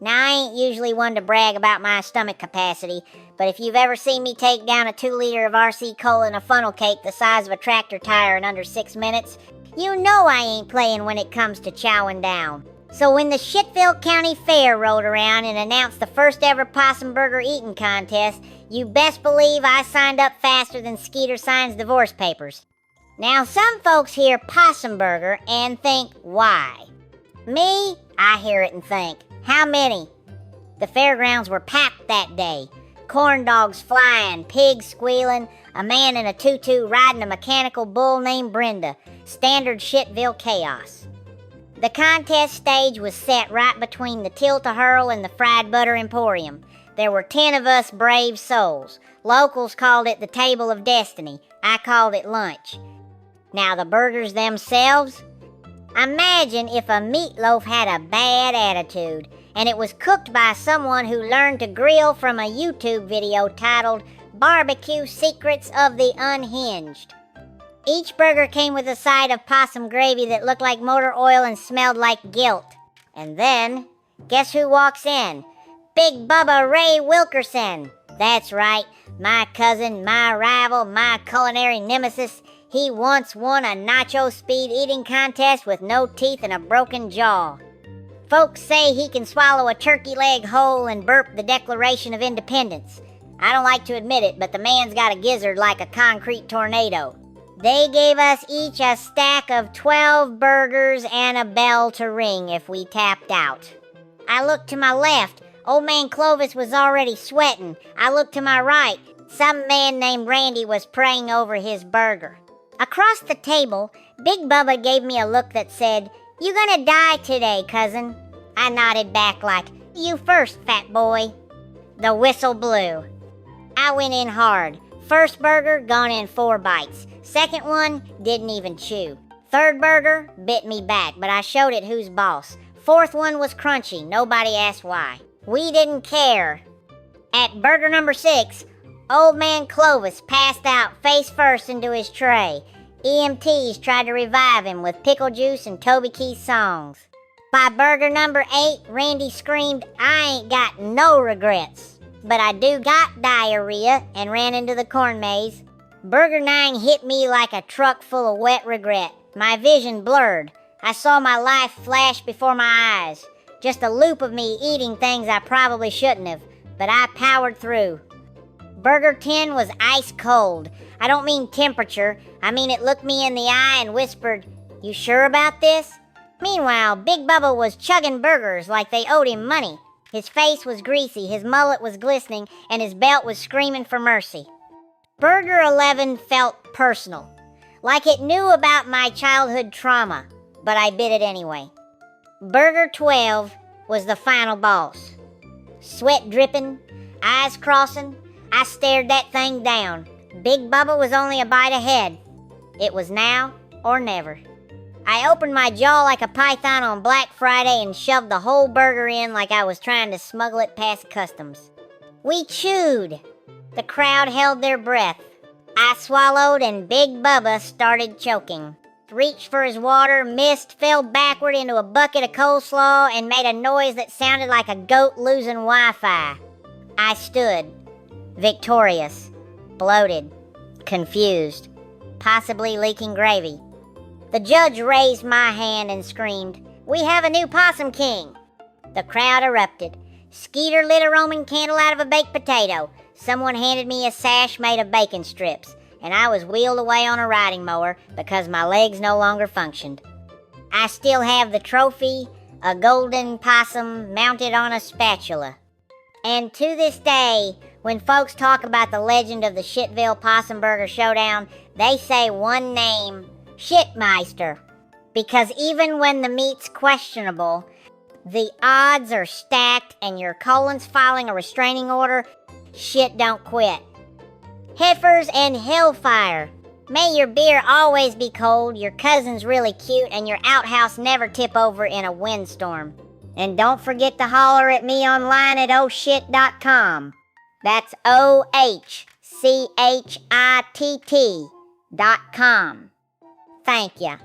Now, I ain't usually one to brag about my stomach capacity, but if you've ever seen me take down a 2-liter of RC Cola in a funnel cake the size of a tractor tire in under 6 minutes, you know I ain't playing when it comes to chowing down. So when the Chitville County Fair rolled around and announced the first ever Possum Burger Eatin Contest, you best believe I signed up faster than Skeeter signs divorce papers. Now, some folks hear Possum Burger and think, why? Me, I hear it and think, how many? The fairgrounds were packed that day. Corn dogs flying, pigs squealing, a man in a tutu riding a mechanical bull named Brenda. Standard Shittville chaos. The contest stage was set right between the Tilt-A-Hurl and the Fried Butter Emporium. There were 10 of us brave souls. Locals called it the Table of Destiny. I called it lunch. Now the burgers themselves? Imagine if a meatloaf had a bad attitude, and it was cooked by someone who learned to grill from a YouTube video titled Barbecue Secrets of the Unhinged. Each burger came with a side of possum gravy that looked like motor oil and smelled like guilt. And then, guess who walks in? Big Bubba Ray Wilkerson. That's right, my cousin, my rival, my culinary nemesis. He once won a nacho speed eating contest with no teeth and a broken jaw. Folks say he can swallow a turkey leg whole and burp the Declaration of Independence. I don't like to admit it, but the man's got a gizzard like a concrete tornado. They gave us each a stack of 12 burgers and a bell to ring if we tapped out. I looked to my left. Old man Clovis was already sweating. I looked to my right. Some man named Randy was praying over his burger. Across the table, Big Bubba gave me a look that said, "You gonna die today, cousin." I nodded back like, "You first, fat boy." The whistle blew. I went in hard. First burger, gone in 4 bites. Second one, didn't even chew. Third burger, bit me back, but I showed it who's boss. Fourth one was crunchy. Nobody asked why. We didn't care. At burger number 6, old man Clovis passed out face first into his tray. EMTs tried to revive him with pickle juice and Toby Keith songs. By burger number 8, Randy screamed, "I ain't got no regrets. But I do got diarrhea," and ran into the corn maze. Burger 9 hit me like a truck full of wet regret. My vision blurred. I saw my life flash before my eyes. Just a loop of me eating things I probably shouldn't have, but I powered through. Burger 10 was ice cold. I don't mean temperature. I mean it looked me in the eye and whispered, "You sure about this?" Meanwhile, Big Bubba was chugging burgers like they owed him money. His face was greasy, his mullet was glistening, and his belt was screaming for mercy. Burger 11 felt personal, like it knew about my childhood trauma, but I bit it anyway. Burger 12 was the final boss. Sweat dripping, eyes crossing, I stared that thing down. Big Bubba was only a bite ahead. It was now or never. I opened my jaw like a python on Black Friday and shoved the whole burger in like I was trying to smuggle it past customs. We chewed. The crowd held their breath. I swallowed and Big Bubba started choking. Reached for his water, missed, fell backward into a bucket of coleslaw, and made a noise that sounded like a goat losing Wi-Fi. I stood, victorious, bloated, confused, possibly leaking gravy. The judge raised my hand and screamed, "We have a new Possum King!" The crowd erupted. Skeeter lit a Roman candle out of a baked potato. Someone handed me a sash made of bacon strips, and I was wheeled away on a riding mower because my legs no longer functioned. I still have the trophy, a golden possum mounted on a spatula. And to this day, when folks talk about the legend of the Shittville Possum Burger Showdown, they say one name, Shitmeister. Because even when the meat's questionable, the odds are stacked and your colon's filing a restraining order, Shit don't quit. Heifers and hellfire. May your beer always be cold, your cousin's really cute, and your outhouse never tip over in a windstorm. And don't forget to holler at me online at ohshit.com. That's OHCHITT.com. Thank ya.